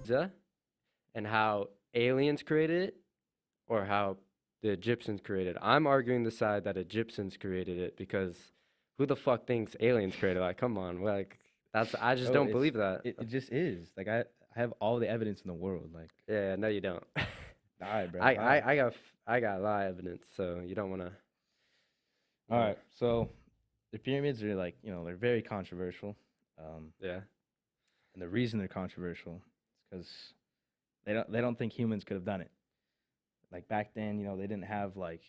Giza and how aliens created it or how the Egyptians created it. I'm arguing the side that Egyptians created it because who the fuck thinks aliens created it? Like, come on, like that's I just Oh, don't believe that. it just is. Like I have all the evidence in the world. Like, Yeah, no, you don't. die, bro, I, die. I, I got I got a lot of evidence, so you don't want to, All you know, right, so the pyramids are like, they're very controversial. yeah. And the reason they're controversial is because they don't think humans could have done it. Like back then, they didn't have like,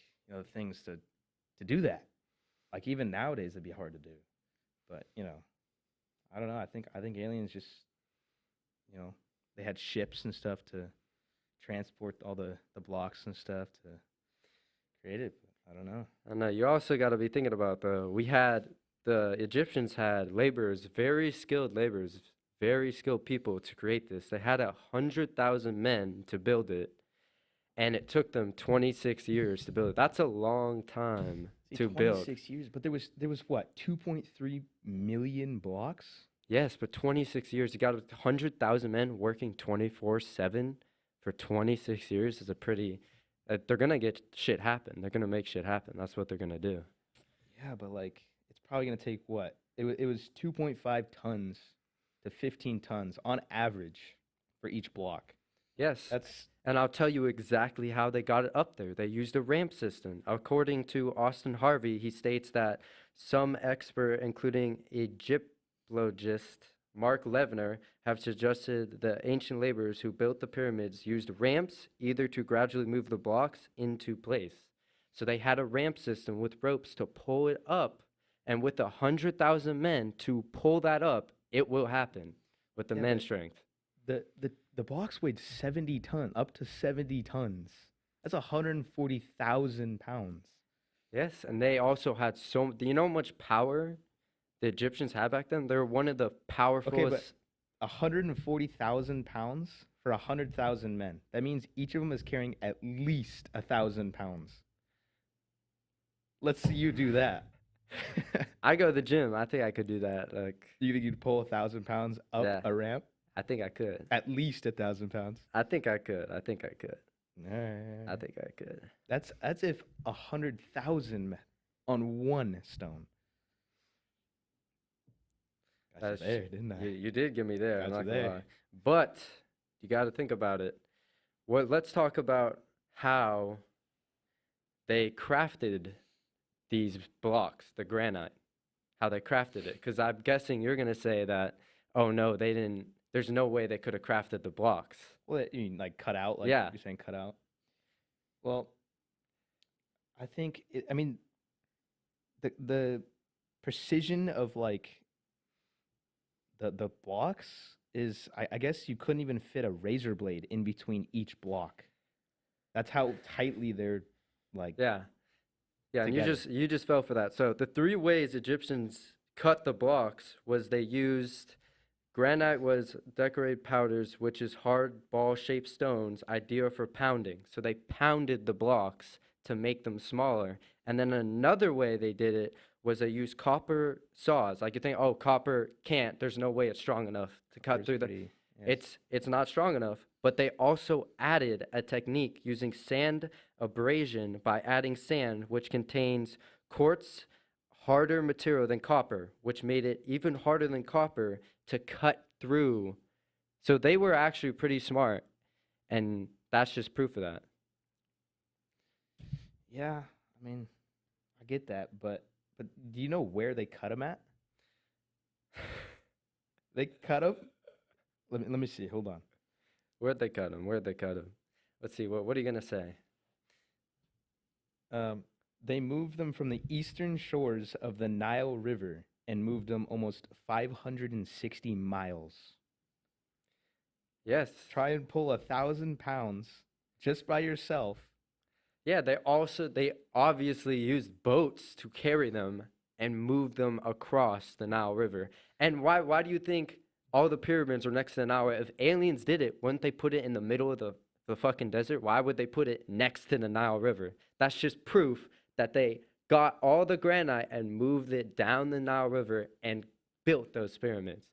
things to do that. Like even nowadays it'd be hard to do. But, I don't know. I think aliens just, you know, they had ships and stuff to transport all the blocks and stuff to create it. But I don't know. I know you also got to be thinking about the Egyptians had laborers, very skilled laborers, very skilled people to create this. They had 100,000 men to build it, and it took them 26 years to build it. That's a long time See, to build. 26 years, but there was what, 2.3 million blocks? Yes, but 26 years, you got 100,000 men working 24/7 for 26 years is a pretty. They're gonna get shit happen. They're gonna make shit happen. That's what they're gonna do. Yeah, but like it's probably gonna take what? It was 2.5 tons to 15 tons on average for each block. Yes. That's And I'll tell you exactly how they got it up there. They used a ramp system. According to Austin Harvey, he states that some expert, including Egyptologist Mark Levner, have suggested the ancient laborers who built the pyramids used ramps either to gradually move the blocks into place. So they had a ramp system with ropes to pull it up, and with 100,000 men to pull that up, it will happen with the yeah, men's but strength. the blocks weighed 70 tons, up to 70 tons. That's 140,000 pounds. Yes, and they also had do you know how much power the Egyptians had back then? They're one of the Okay, but powerfulest. 140,000 pounds for 100,000 men. That means each of them is carrying at least 1,000 pounds. Let's see you do that. I go to the gym. I think I could do that. Like, You think you'd pull 1,000 pounds up yeah, a ramp? I think I could. At least 1,000 pounds. I think I could. I think I could. I Alright. think I could. That's if 100,000 men on one stone. Got you That's there, didn't you. I? You did get me there. I'm Got you not gonna there. lie. But you got to think about it. What? Let's talk about how they crafted these blocks, the granite. How they crafted it. Because I'm guessing you're gonna say that, oh no, they didn't. There's no way they could have crafted the blocks. Well, you mean like cut out, like Yeah. you're saying cut out? Well, I mean, the precision of like the blocks is, I guess you couldn't even fit a razor blade in between each block. That's how tightly they're like Yeah. Yeah, and together. you just fell for that. So the three ways Egyptians cut the blocks was they used granite was decorated powders, which is hard ball-shaped stones, ideal for pounding. So they pounded the blocks to make them smaller. And then another way they did it was they used copper saws. Like you think, oh, copper can't. There's no way it's strong enough to cut Copper's through the. pretty, yes. It's not strong enough. But they also added a technique using sand abrasion by adding sand, which contains quartz, harder material than copper, which made it even harder than copper to cut through. So they were actually pretty smart, and that's just proof of that. Yeah, I mean, I get that, but do you know where they cut them at? They cut them. Let me see. Hold on. Where'd they cut him? Where'd they cut him? Let's see. What are you gonna say? Um, they moved them from the eastern shores of the Nile River and moved them almost 560 miles. Yes. Try and pull 1,000 pounds just by yourself. Yeah. They obviously used boats to carry them and move them across the Nile River. And why do you think all the pyramids are next to the Nile? If aliens did it, wouldn't they put it in the middle of the fucking desert? Why would they put it next to the Nile River? That's just proof that they got all the granite and moved it down the Nile River and built those pyramids.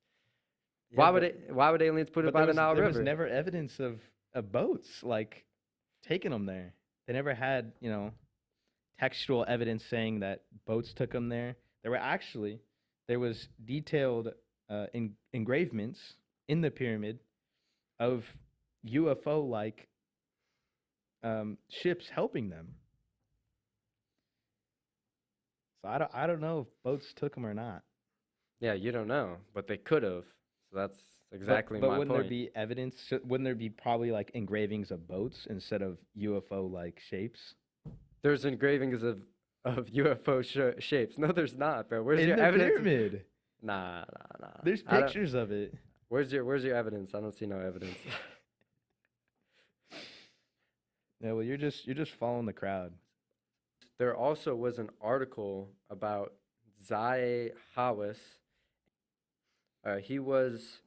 Yeah, Why would aliens put it but by the Nile there was River? never evidence of boats like taking them there. They never had, textual evidence saying that boats took them there. There was detailed engravements in the pyramid of UFO like ships helping them. So I don't know if boats took them or not. Yeah, you don't know, but they could have. So that's exactly But my wouldn't there point. be evidence? Wouldn't there be probably like engravings of boats instead of UFO like shapes There's engravings of UFO shapes. No, there's not, bro. Where's in your the evidence? pyramid? Nah, nah, nah. There's I don't. pictures of it. Where's your evidence? I don't see no evidence. Yeah, well, you're just following the crowd. There also was an article about Zahe Hawass. He was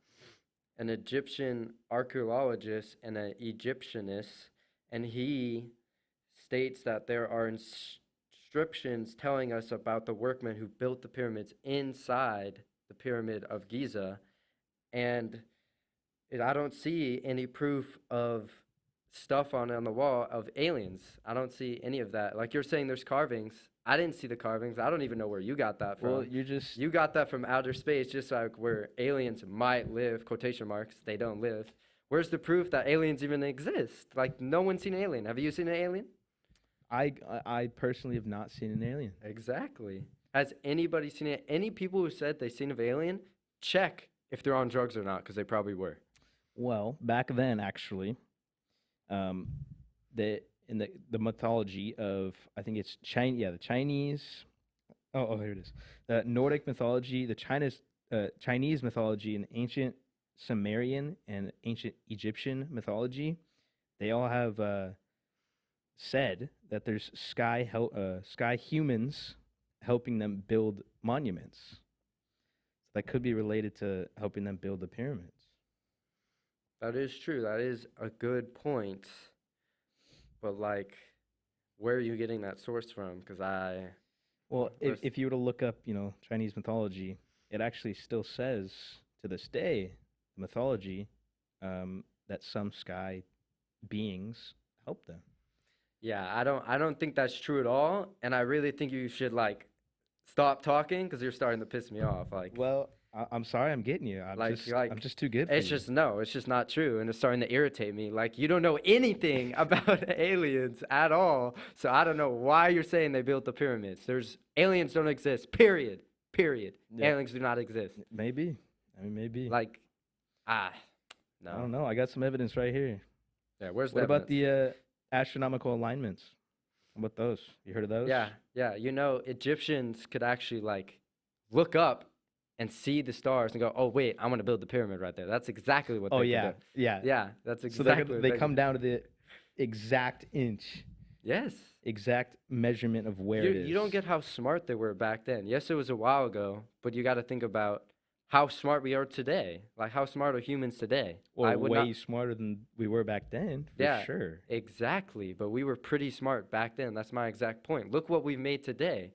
an Egyptian archaeologist and an Egyptianist, and he states that there are inscriptions telling us about the workmen who built the pyramids inside the Pyramid of Giza, and I don't see any proof of stuff on the wall of aliens. I don't see any of that. Like you're saying, there's carvings. I didn't see the carvings. I don't even know where you got that from. Well, you're just You got that from outer space, just like where aliens might live, quotation marks, they don't live. Where's the proof that aliens even exist? Like, no one's seen an alien. Have you seen an alien? I personally have not seen an alien. Exactly. Has anybody seen it? Any people who said they seen an alien, check if they're on drugs or not, because they probably were. Well, back then, actually, in the mythology of I think it's China, yeah, the Chinese. Oh, here it is. The Nordic mythology, the Chinese mythology, and ancient Sumerian and ancient Egyptian mythology, they all have said that there's sky humans helping them build monuments. So that could be related to helping them build the pyramids. That is true. That is a good point. But, like, where are you getting that source from? Because Well, Pers- if you were to look up, Chinese mythology, it actually still says to this day, mythology, that some sky beings help them. yeah, I don't think that's true at all. And I really think you should, like, stop talking because you're starting to piss me off. Like, Well, I'm sorry, I'm getting you. I'm just too good for it's you. just no, it's just not true, and it's starting to irritate me. Like you don't know anything about aliens at all, so I don't know why you're saying they built the pyramids. There's aliens don't exist. Period. Period. Yeah. Aliens do not exist. Maybe. I mean, maybe. Like, I don't no. know. I got some evidence right here. Yeah, where's What the about evidence? the astronomical alignments? How about those? You heard of those? Yeah, yeah. You know, Egyptians could actually like look up and see the stars and go, "Oh wait, I'm gonna build the pyramid right there." That's exactly what Oh they yeah, could do. yeah. Yeah, that's So exactly. what they they come could- down to the exact inch, Yes. exact measurement of where it is. You don't get how smart they were back then. Yes, it was a while ago, but you got to think about how smart we are today. Like, how smart are humans today? I Well, would way not. smarter than we were back then, for Yeah, sure. exactly. But we were pretty smart back then. That's my exact point. Look what we've made today.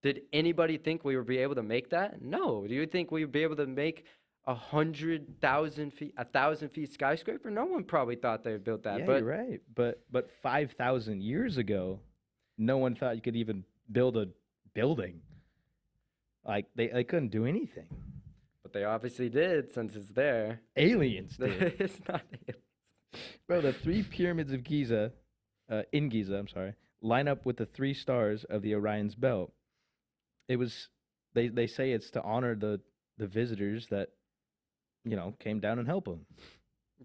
Did anybody think we would be able to make that? No. Do you think we would be able to make 100,000 feet, 1,000 feet skyscraper? No one probably thought they would build that. Yeah, but you're right. But 5,000 years ago, no one thought you could even build a building. Like they couldn't do anything. but they obviously did since it's there. Aliens did. It's not. Bro, the three pyramids of Giza, in Giza, I'm sorry, line up with the three stars of the Orion's belt. It was they say it's to honor the visitors that came down and help them.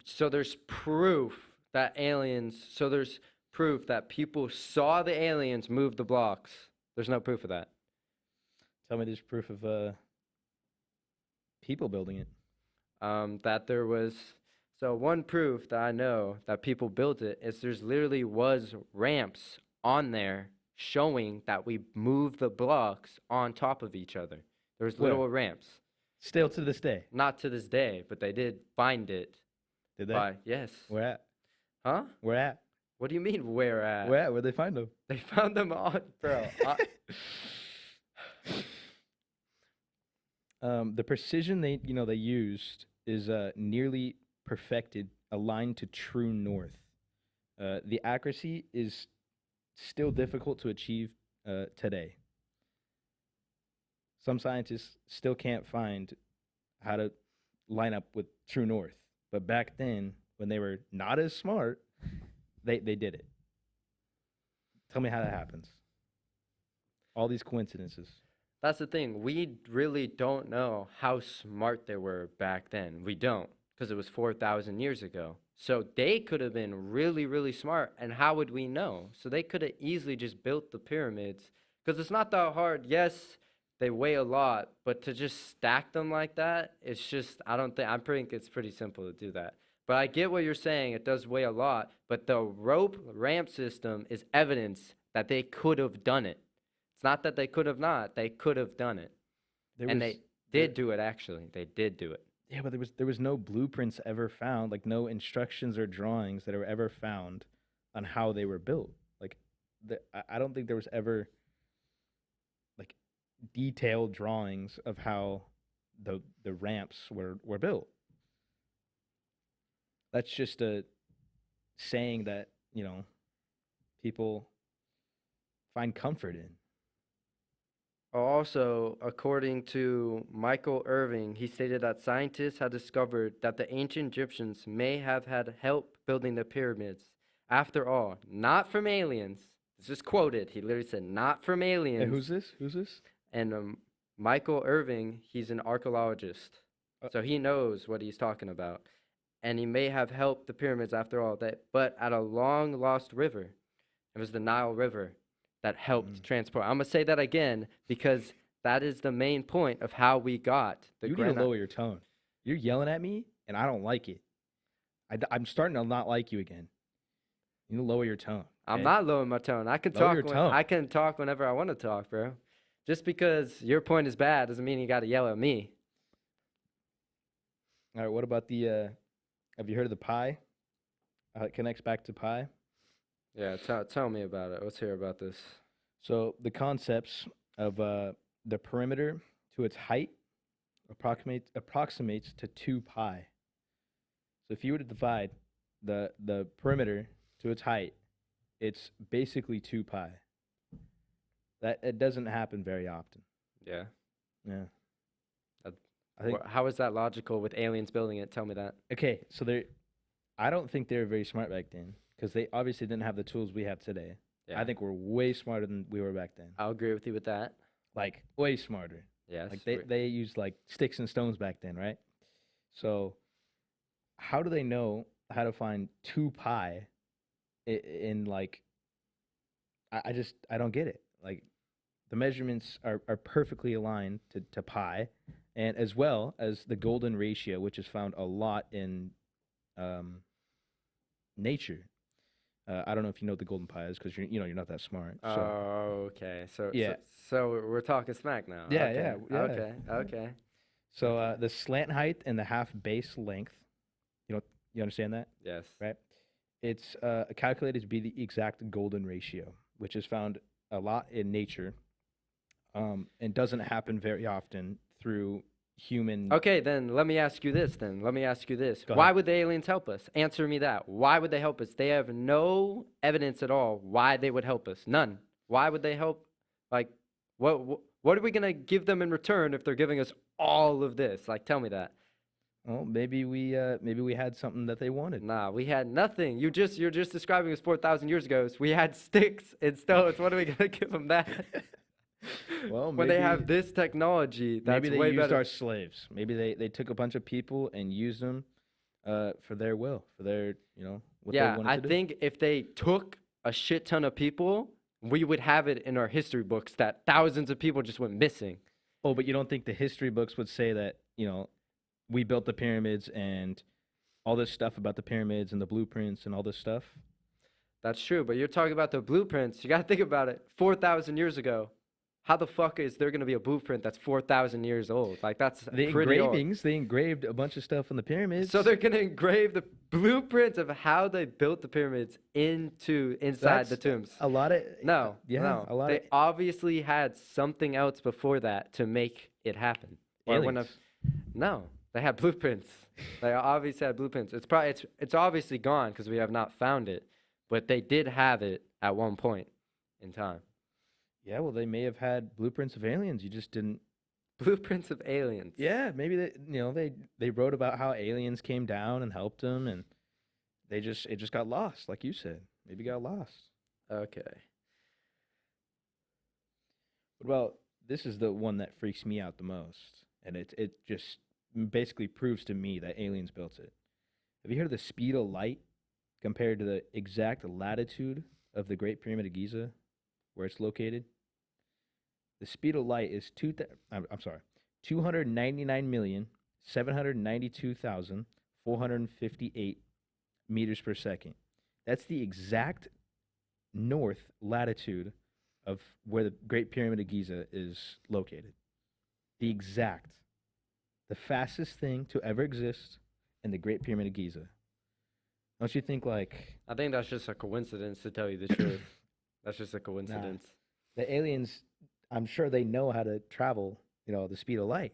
So there's proof that aliens. So there's proof that people saw the aliens move the blocks. There's no proof of that. Tell me there's proof of people building it. That there was. So one proof that I know that people built it is there's literally was ramps on there showing that we moved the blocks on top of each other. There was Where? little ramps. Still to this day. Not to this day, but they did find it. Did they? By yes. Where at? Huh? Where at? What do you mean where at? Where at? Where'd they find them? They found them on, bro. The precision they used is nearly perfected, aligned to true north. The accuracy is still difficult to achieve today. Some scientists still can't find how to line up with true north, but back then, when they were not as smart, they did it. Tell me how that happens. All these coincidences. That's the thing. We really don't know how smart they were back then. We don't, because it was 4,000 years ago. So they could have been really, really smart. And how would we know? So they could have easily just built the pyramids, because it's not that hard. Yes, they weigh a lot, but to just stack them like that, it's just, I don't think, I'm pretty, it's pretty simple to do that. But I get what you're saying. It does weigh a lot, but the rope ramp system is evidence that they could have done it. It's not that they could have not. They could have done it. There And was they did do it, actually. They did do it. Yeah, but there was no blueprints ever found, like no instructions or drawings that were ever found on how they were built. Like, I don't think there was ever like detailed drawings of how the ramps were built. That's just a saying that people find comfort in. Also, according to Michael Irving, he stated that scientists had discovered that the ancient Egyptians may have had help building the pyramids. After all, not from aliens. This is quoted. He literally said, not from Hey, aliens. who's this? Who's this? And Michael Irving, he's an archaeologist. Uh, So he knows what he's talking about. And he may have helped the pyramids after all that, but at a long lost river. It was the Nile River that helped transport. I'm gonna say that again because that is the main point of how we got the You need to granite. lower your tone. You're yelling at me, and I don't like it. I'm starting to not like you again. You need to lower your tone. I'm okay? not lowering my tone. I can Lower talk. your tone. I can talk whenever I want to talk, bro. Just because your point is bad doesn't mean you got to yell at me. All right. What about the? Have you heard of the pi? How it connects back to pi. Yeah, tell me about it. Let's hear about this. So the concepts of the perimeter to its height approximates to 2 pi. So if you were to divide the perimeter to its height, it's basically 2 pi. That it doesn't happen very often. Yeah. Yeah. Uh, I think How is that logical with aliens building it? Tell me that. okay, so I don't think they were very smart back then because they obviously didn't have the tools we have today. Yeah. I think we're way smarter than we were back then. I'll agree with you with that. Like way smarter. Yes. Like they used like sticks and stones back then, right? So how do they know how to find 2 pi in like I don't get it. Like the measurements are perfectly aligned to pi, and as well as the golden ratio, which is found a lot in nature. I don't know if you know what the golden pi is because you're not that smart. So Oh, okay. Yeah. So we're talking smack now. Yeah, Okay. yeah. Okay. Okay. so the slant height and the half base length, you understand that? Yes. Right? It's calculated to be the exact golden ratio, which is found a lot in nature, and doesn't happen very often through human. Okay, then let me ask you this. Go Why ahead. would the aliens help us? Answer me that. Why would they help us? They have no evidence at all why they would help us. None. Why would they help? Like, what are we gonna give them in return if they're giving us all of this? Like, tell me that. Well, maybe we had something that they wanted. Nah, we had nothing. You're just describing us 4,000 years ago. So we had sticks and stones. What are we gonna give them that? Well, when they maybe have this technology, that's maybe they way used better. our slaves. Maybe they took a bunch of people and used them for their will, for their what they Yeah, wanted I to do. think if they took a shit ton of people, we would have it in our history books that thousands of people just went missing. Oh, but you don't think the history books would say that we built the pyramids and all this stuff about the pyramids and the blueprints and all this stuff? That's true, but you're talking about the blueprints. You got to think about it. 4,000 years ago. How the fuck is there going to be a blueprint that's 4,000 years old? Like, that's The pretty old. engravings, they engraved a bunch of stuff on the pyramids. So they're going to engrave the blueprints of how they built the pyramids inside the That's tombs. a lot of No, yeah, no. a lot They of obviously had something else before that to make it happen. Or when aliens. no, They had blueprints. They obviously had blueprints. It's probably it's obviously gone because we have not found it, but they did have it at one point in time. Yeah, well, they may have had blueprints of aliens. You just didn't. Blueprints of aliens. Yeah, maybe they wrote about how aliens came down and helped them, and it just got lost, like you said. Maybe got lost. Okay. What about this? Is the one that freaks me out the most, and it just basically proves to me that aliens built it. Have you heard of the speed of light compared to the exact latitude of the Great Pyramid of Giza, where it's located? The speed of light is I'm sorry, 299,792,458 meters per second. That's the exact north latitude of where the Great Pyramid of Giza is located. The exact, the fastest thing to ever exist in the Great Pyramid of Giza. Don't you think, like, I think that's just a coincidence, to tell you the truth. That's just a coincidence. the aliens, I'm sure they know how to travel, the speed of light.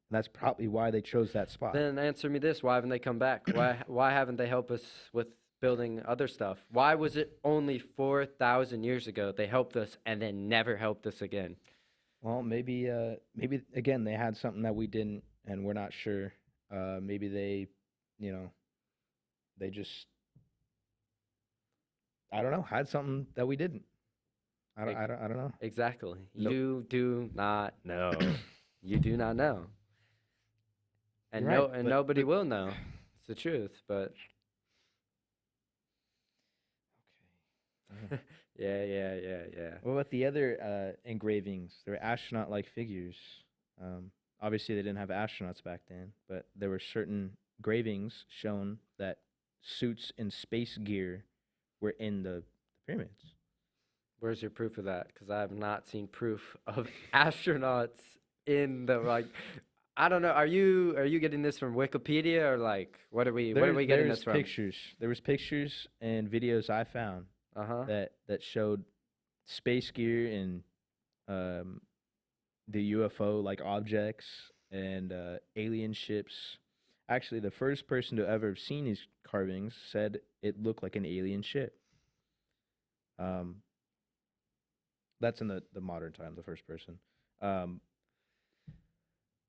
And that's probably why they chose that spot. Then answer me this: why haven't they come back? Why haven't they helped us with building other stuff? Why was it only 4,000 years ago they helped us and then never helped us again? Well, maybe again they had something that we didn't, and we're not sure. Maybe they just, I don't know, had something that we didn't. I don't know. Exactly. Nope. You do not know. You do not know. And You're right, but nobody will know. It's the truth, but Okay. yeah. What about the other engravings? They were astronaut-like figures. Obviously, they didn't have astronauts back then, but there were certain engravings shown that suits and space gear were in the pyramids. Where's your proof of that? Because I have not seen proof of astronauts in the, like. I don't know. Are you getting this from Wikipedia, or like what are we getting this from? Pictures. There was pictures and videos I found Uh-huh. that showed space gear and the UFO like objects and alien ships. Actually, the first person to ever have seen these carvings said it looked like an alien ship. That's in the modern time, the first person.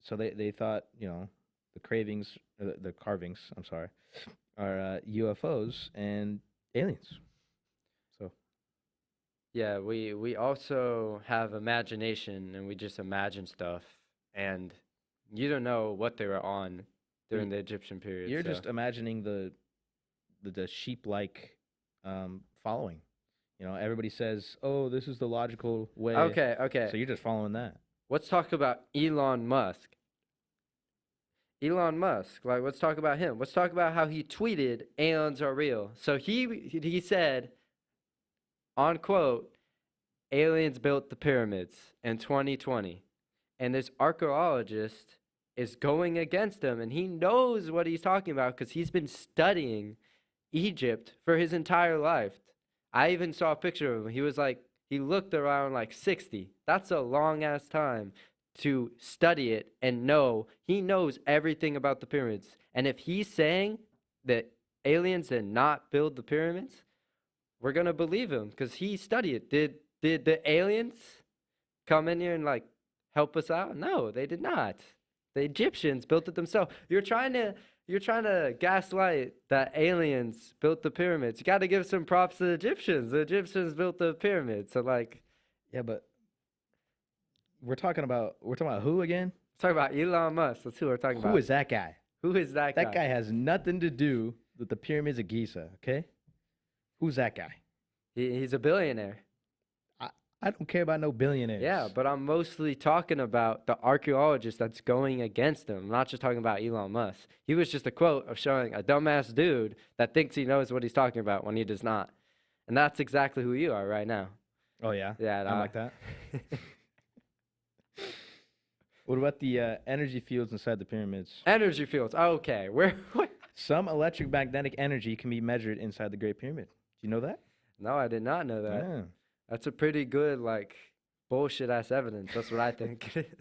So they thought, the the carvings, I'm sorry, are UFOs and aliens. So Yeah, we also have imagination, and we just imagine stuff, and you don't know what they were on during the Egyptian period. you're so. just imagining the sheep-like following. Everybody says, "Oh, this is the logical way." Okay. So you're just following that. Let's talk about Elon Musk. Like, let's talk about him. Let's talk about how he tweeted, "Aliens are real." So he said, on quote, "Aliens built the pyramids in 2020," and this archaeologist is going against him, and he knows what he's talking about because he's been studying Egypt for his entire life. I even saw a picture of him. He looked around like 60. That's a long ass time to study it and know. He knows everything about the pyramids. And if he's saying that aliens did not build the pyramids, we're going to believe him because he studied it. Did the aliens come in here and like help us out? No, they did not. The Egyptians built it themselves. You're trying to gaslight that aliens built the pyramids. You got to give some props to the Egyptians. The Egyptians built the pyramids. So like, Yeah, but we're talking about who again? talk about Elon Musk. That's who we're talking about. Who is that guy? Who is that guy? That guy has nothing to do with the pyramids of Giza. Okay, who's that guy? He's a billionaire. I don't care about no billionaires. Yeah, but I'm mostly talking about the archaeologist that's going against him. I'm not just talking about Elon Musk. He was just a quote of showing a dumbass dude that thinks he knows what he's talking about when he does not. And that's exactly who you are right now. Oh yeah. Yeah, I'm like that. What about the energy fields inside the pyramids? Energy fields. Okay, Some electromagnetic energy can be measured inside the Great Pyramid. Do you know that? No, I did not know that. Yeah. That's a pretty good, like, bullshit ass evidence. That's what I think it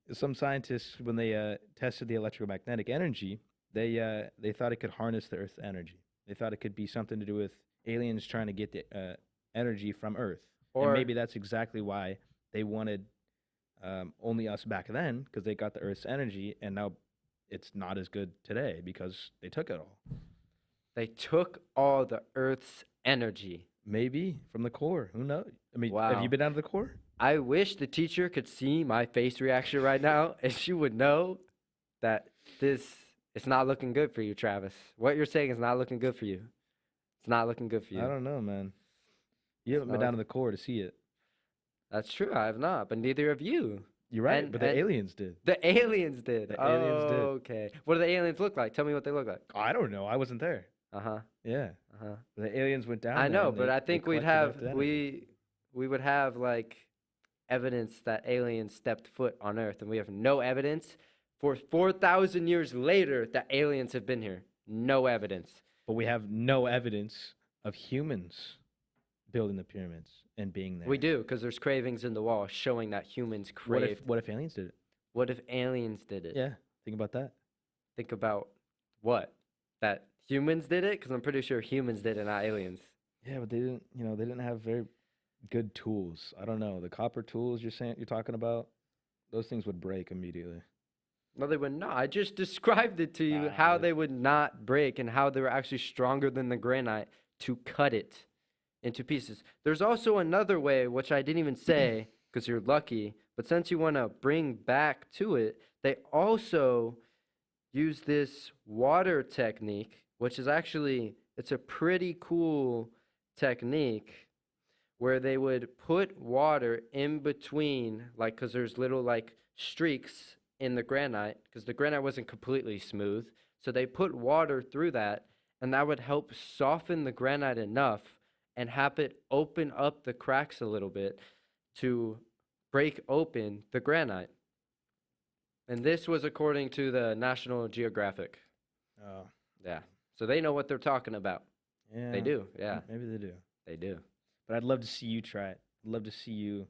is. some scientists, when they tested the electromagnetic energy, they thought it could harness the Earth's energy. They thought it could be something to do with aliens trying to get the energy from Earth, and Or maybe that's exactly why they wanted only us back then, because they got the Earth's energy, and now it's not as good today because they took it all. they took all the Earth's energy. Maybe from the core. Who knows? I mean, have Wow. you been out of the core? I wish the teacher could see my face reaction right now, and she would know that this is not looking good for you, Travis. What you're saying is not looking good for you. It's not looking good for I you. don't know, man. You haven't not been down to looking- the core to see it. That's true. I have not, but neither of you. You're right, And- but the and- aliens did. The aliens did. The aliens did. Okay. What do the aliens look like? Tell me what they look like. I don't know. I wasn't there. Uh huh. Yeah, Uh huh. the aliens went down. I there know, and but they- I they think we'd collected have Earth's energy. we would have like evidence that aliens stepped foot on Earth, and we have no evidence. For 4,000 years later, that aliens have been here. No evidence. But we have no evidence of humans building the pyramids and being there. We do, because there's cravings in the wall showing that humans What craved. if aliens did it? What if aliens did it? Yeah, think about that. Think about what? That humans did it? Because I'm pretty sure humans did it, not aliens. Yeah, but they didn't. You know, they didn't have very good tools. I don't know. The copper tools you're talking about, those things would break immediately. No, they would not. I just described it to you Nah, how they- they would not break and how they were actually stronger than the granite to cut it into pieces. There's also another way, which I didn't even say because you're lucky, but since you want to bring back to it, they also use this water technique, which is actually, it's a pretty cool technique where they would put water in between, like, because there's little, like, streaks in the granite, because the granite wasn't completely smooth. So they put water through that, and that would help soften the granite enough and have it open up the cracks a little bit to break open the granite. And this was according to the National Geographic. Oh, Yeah. So they know what they're talking about. yeah. They do. Yeah, Maybe they do. they do. But I'd love to see you try it. I'd love to see you,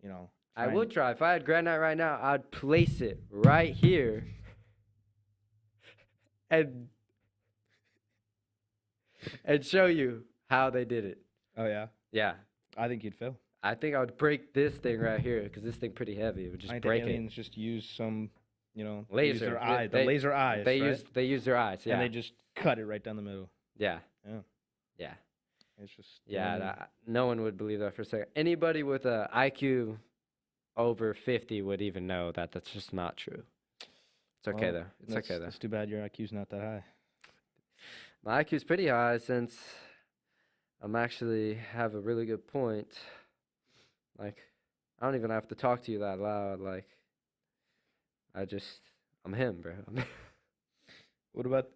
you know. I try would and- try. If I had granite right now, I'd place it right here. And show you how they did it. Oh yeah. Yeah. I think you'd fail. I think I would break this thing right here because this thing pretty heavy. It would I just think break the it. aliens just use some, you know, use Laser. their eye, the They- laser eyes. They right? use their eyes. Yeah. And they just cut it right down the middle. yeah. Yeah. Yeah. It's just Yeah. No one would believe that for a second. Anybody with a IQ over 50 would even know that that's just not true. It's okay Well, though. It's okay though. It's too bad your IQ's not that high. My IQ is pretty high since I'm actually have a really good point. Like, I don't even have to talk to you that loud. Like, I'm him, bro. What about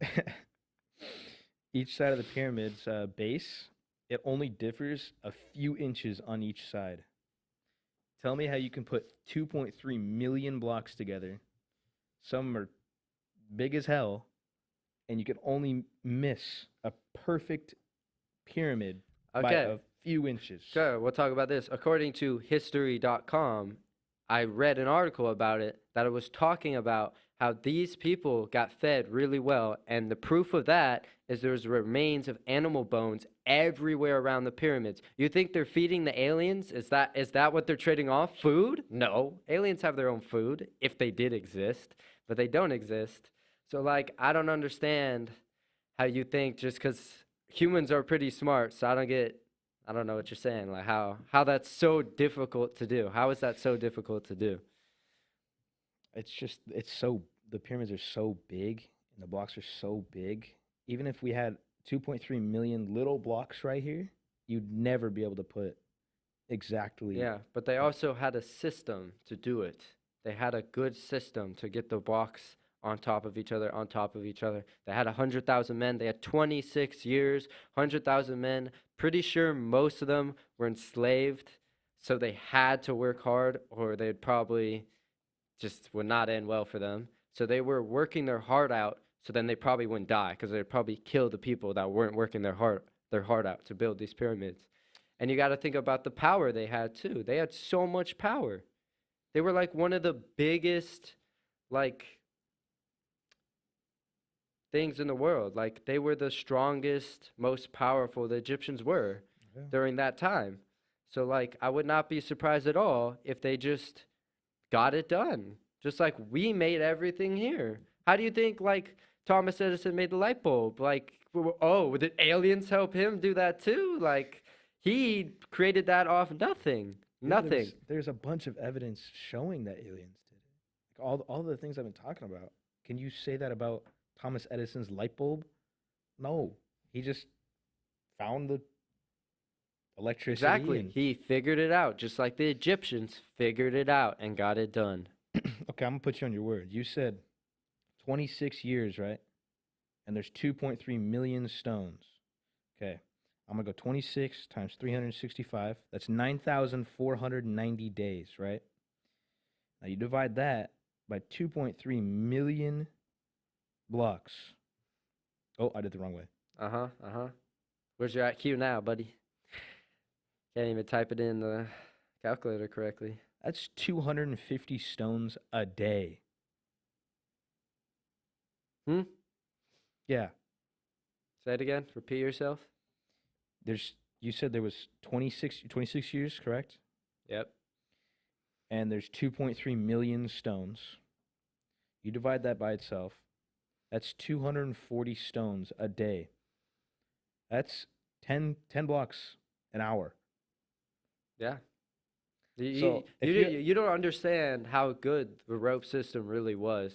each side of the pyramid's base? It only differs a few inches on each side. Tell me how you can put 2.3 million blocks together. Some are big as hell, and you can only miss a perfect pyramid by Okay. a few inches. Sure, we'll talk about this. According to history.com, I read an article about it that it was talking about how these people got fed really well, and the proof of that is there's remains of animal bones everywhere around the pyramids. You think they're feeding the aliens? Is that what they're trading off? Food? No. Aliens have their own food if they did exist, but they don't exist. So like I don't understand how you think just cuz humans are pretty smart, so I don't know what you're saying. Like how that's so difficult to do. How is that so difficult to do? The pyramids are so big and the blocks are so big. Even if we had 2.3 million little blocks right here, you'd never be able to put exactly. Yeah, but they also had a system to do it. They had a good system to get the blocks on top of each other, on top of each other. They had 100,000 men. They had 26 years, 100,000 men. Pretty sure most of them were enslaved, so they had to work hard or they'd probably just would not end well for them. So they were working their heart out, so then they probably wouldn't die because they'd probably kill the people that weren't working their heart out to build these pyramids. And you got to think about the power they had too. They had so much power. They were like one of the biggest like things in the world. Like they were the strongest, most powerful the Egyptians were Yeah. during that time. So like I would not be surprised at all if they just got it done. Just like we made everything here. How do you think like Thomas Edison made the light bulb? Like oh, did aliens help him do that too? Like he created that off nothing. Yeah, Nothing. there's a bunch of evidence showing that aliens did it. Like all the things I've been talking about. Can you say that about Thomas Edison's light bulb? No, he just found the electricity. Exactly. And He figured it out just like the Egyptians figured it out and got it done. okay, I'm gonna put you on your word. You said 26 years, right? And there's 2.3 million stones. Okay, I'm gonna go 26 times 365. That's 9,490 days, right? Now you divide that by 2.3 million blocks. Oh, I did the wrong way. Uh-huh. Uh-huh. Where's your IQ now, buddy? Can't even type it in the calculator correctly. That's 250 stones a day. Hmm? Yeah. Say it again. Repeat yourself. You said there was 26 years, correct? Yep. And there's 2.3 million stones. You divide that by itself. That's 240 stones a day. That's 10 blocks an hour. Yeah. You, So, if you don't understand how good the rope system really was.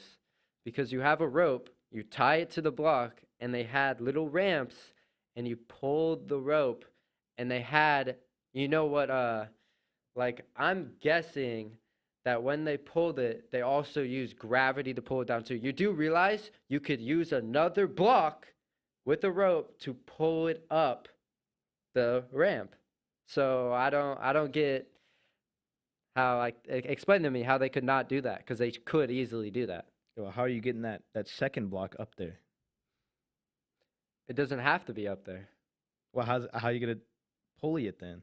Because you have a rope, you tie it to the block, and they had little ramps, and you pulled the rope, and they had, you know what, like, I'm guessing that when they pulled it, they also used gravity to pull it down too. You do realize you could use another block with a rope to pull it up the ramp. So I don't get how like explain to me how they could not do that because they could easily do that. Well, how are you getting that second block up there? It doesn't have to be up there. Well, how are you gonna pulley it then?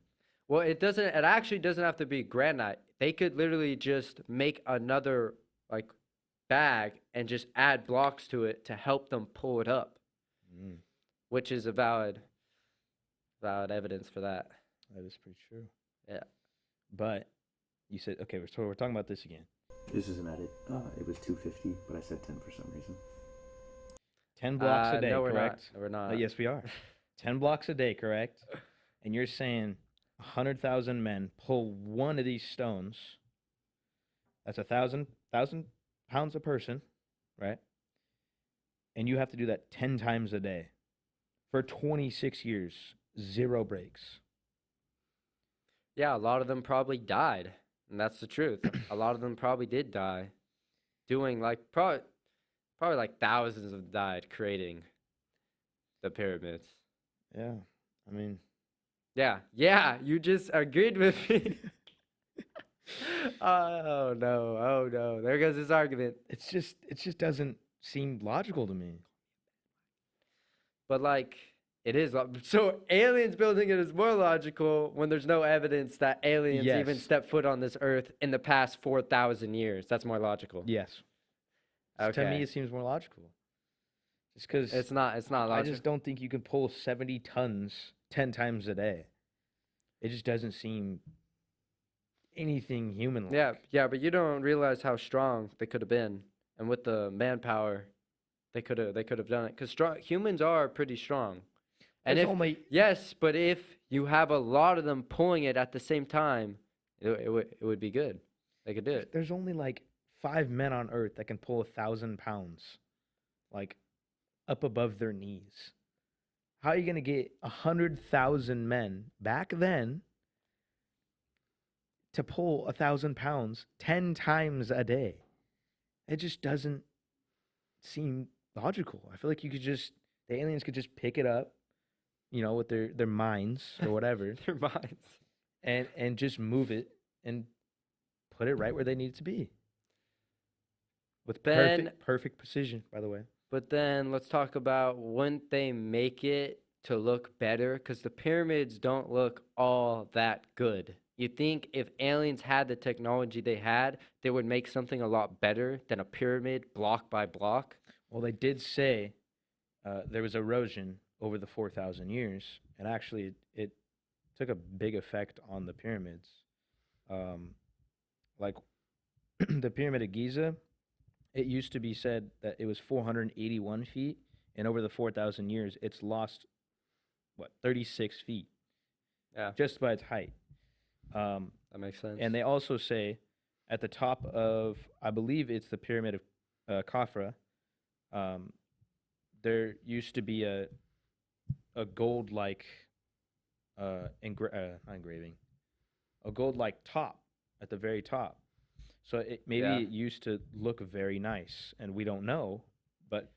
Well, it doesn't. It actually doesn't have to be granite. They could literally just make another like bag and just add blocks to it to help them pull it up, Mm, which is a valid evidence for that. that is pretty true. Yeah. But you said okay. So we're talking about this again. This is an edit. It was 250, but I said 10 for some reason. 10 blocks a day, no, we're correct? not. No, we're not. Yes, we are. 10 blocks a day, correct? And you're saying 100,000 men pull one of these stones. That's 1,000 pounds a person, right? And you have to do that 10 times a day for 26 years, 0 breaks. Yeah, a lot of them probably died, and that's the truth. A lot of them probably did die, doing like probably like thousands of died creating the pyramids. Yeah, I mean, Yeah, you just agreed with me. Oh no, there goes this argument. it just doesn't seem logical to me. But like, it is so aliens building it is more logical when there's no evidence that aliens even Yes. stepped foot on this earth in the past 4,000 years. That's more logical. Yes. To me, Okay. it seems more logical. Just because It's not I logical. just don't think you can pull 70 tons 10 times a day. It just doesn't seem anything human-like. Yeah, but you don't realize how strong they could have been, and with the manpower, they could have done it. Because humans are pretty strong, and There's if only yes, but if you have a lot of them pulling it at the same time, it would be good. They could do it. there's only like 5 men on Earth that can pull 1,000 pounds, like up above their knees. How are you gonna get 100,000 men back then to pull 1,000 pounds 10 times a day? It just doesn't seem logical. I feel like the aliens could just pick it up, with their minds or whatever, Their minds. and just move it and put it right where they need it to be. With Then- perfect precision, by the way. But then let's talk about wouldn't they make it to look better? Because the pyramids don't look all that good. You think if aliens had the technology they had, they would make something a lot better than a pyramid block by block? Well, they did say there was erosion over the 4,000 years, and actually it took a big effect on the pyramids. Um, like the Pyramid of Giza, it used to be said that it was 481 feet, and over the 4,000 years, it's lost what 36 feet Yeah, just by its height. Um, that makes sense. and they also say at the top of, I believe it's the Pyramid of Khafra, um, there used to be a gold like not engraving, a gold like top at the very top. So maybe Yeah. it used to look very nice, and we don't know, but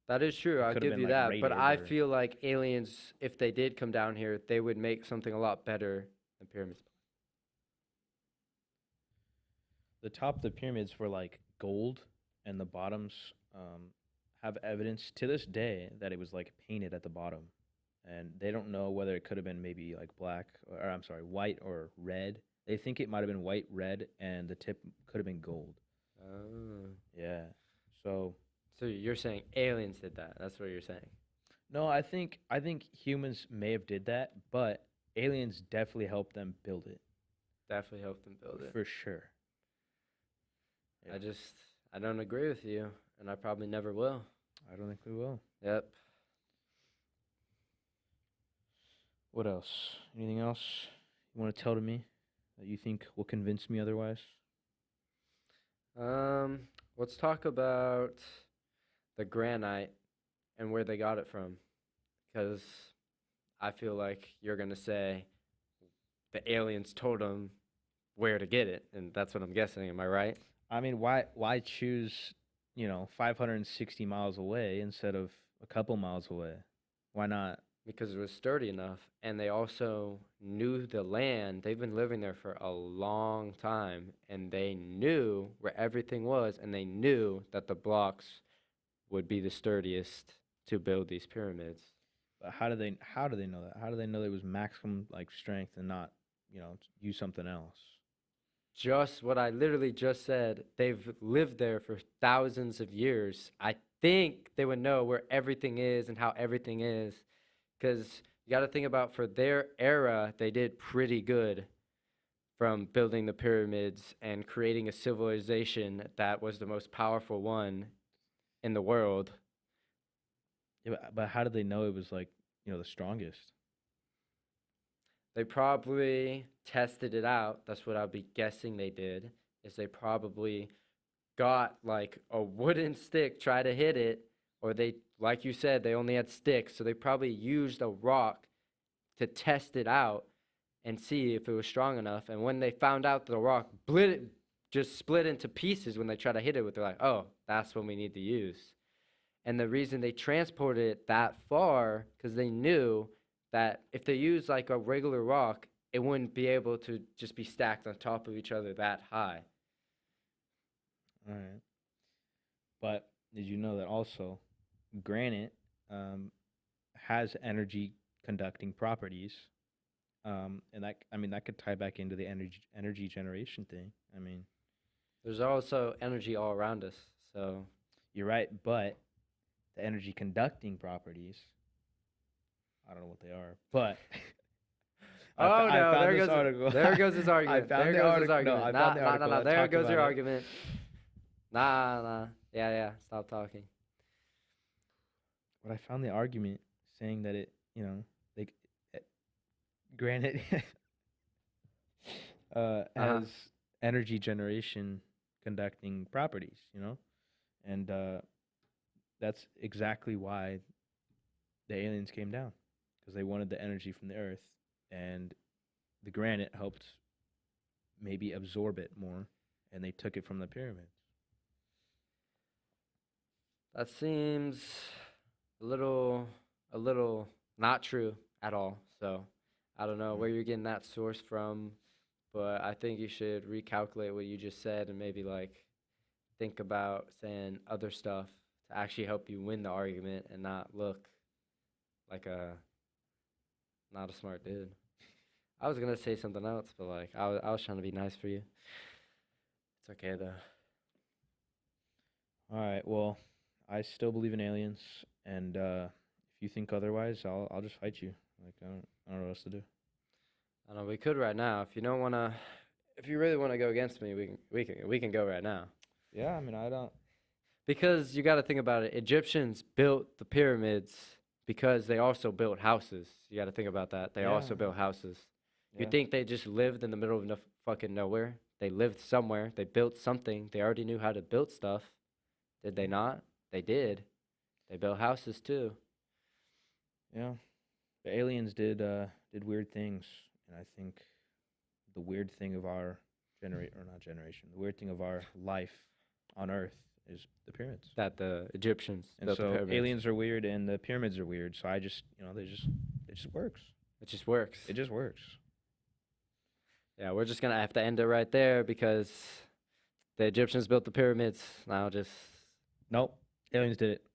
That is true. it I'll could have give been you like that. But rated I or feel like aliens, if they did come down here, they would make something a lot better than pyramids. the top of the pyramids were like gold, and the bottoms have evidence to this day that it was like painted at the bottom, and they don't know whether it could have been maybe like black or I'm sorry, white or red. They think it might have been white, red, and the tip could have been gold. Oh. Yeah. So So you're saying aliens did that. That's what you're saying. no, I think humans may have did that, but aliens definitely helped them build it Definitely helped them build it. for sure. I just, I don't agree with you, and I probably never will. I don't think we will. Yep. What else? Anything else you want to tell to me that you think will convince me otherwise? Let's talk about the granite and where they got it from, because I feel like you're gonna say the aliens told them where to get it, and that's what I'm guessing. Am I right? I mean, why choose, 560 miles away instead of a couple miles away? Why not? Because it was sturdy enough, and they also knew the land. They've been living there for a long time, and they knew where everything was, and they knew that the blocks would be the sturdiest to build these pyramids. But how do they know that? How do they know it was maximum like strength and not, use something else? Just what I literally just said. They've lived there for thousands of years. I think they would know where everything is and how everything is. Because you got to think about for their era, they did pretty good from building the pyramids and creating a civilization that was the most powerful one in the world. Yeah, but how did they know it was like, the strongest? They probably tested it out. That's what I'll be guessing they did. Is they probably got like a wooden stick, try to hit it, or they, like you said, they only had sticks, so they probably used a rock to test it out and see if it was strong enough. And when they found out the rock just split into pieces when they try to hit it with, they're like, oh, that's what we need to use. And the reason they transported it that far, because they knew that if they used like a regular rock, it wouldn't be able to just be stacked on top of each other that high. All right. But did you know that also granite has energy conducting properties? And that could tie back into the energy generation thing. I mean, There's also energy all around us. So you're right, but the energy conducting properties, I don't know what they are, but oh I no, found there this goes article. there goes his argument. found There the goes his article. No, argument. I found the Nah, article nah. that There talked goes your about it. argument. Nah. Yeah. Stop talking. But I found the argument saying that it, like granite has energy generation conducting properties, and that's exactly why the aliens came down, because they wanted the energy from the earth, and the granite helped maybe absorb it more, and they took it from the pyramids. That seems a little not true at all. So I don't know where you're getting that source from, but I think you should recalculate what you just said and maybe like think about saying other stuff to actually help you win the argument and not look like a not a smart dude. I was gonna say something else, but like I was trying to be nice for you. It's okay though. All right. Well, I still believe in aliens, and if you think otherwise, I'll just fight you. Like I don't know what else to do. I know we could right now. If you don't wanna, if you really wanna go against me, we can go right now. Yeah, I mean, I don't. Because you got to think about it. Egyptians built the pyramids because they also built houses. You got to think about that. They also Yeah. built houses. You Yeah. think they just lived in the middle of no fucking nowhere? They lived somewhere. They built something. They already knew how to build stuff. Did they not? They did. They built houses too. Yeah. The aliens did weird things, and I think the weird thing of our not generation, the weird thing of our life on Earth is the pyramids. That the Egyptians And built the so pyramids. aliens are weird and the pyramids are weird. So I just, it just works. It just works. It just works. Yeah, we're just gonna have to end it right there because the Egyptians built the pyramids. Now just Nope. Aliens did it.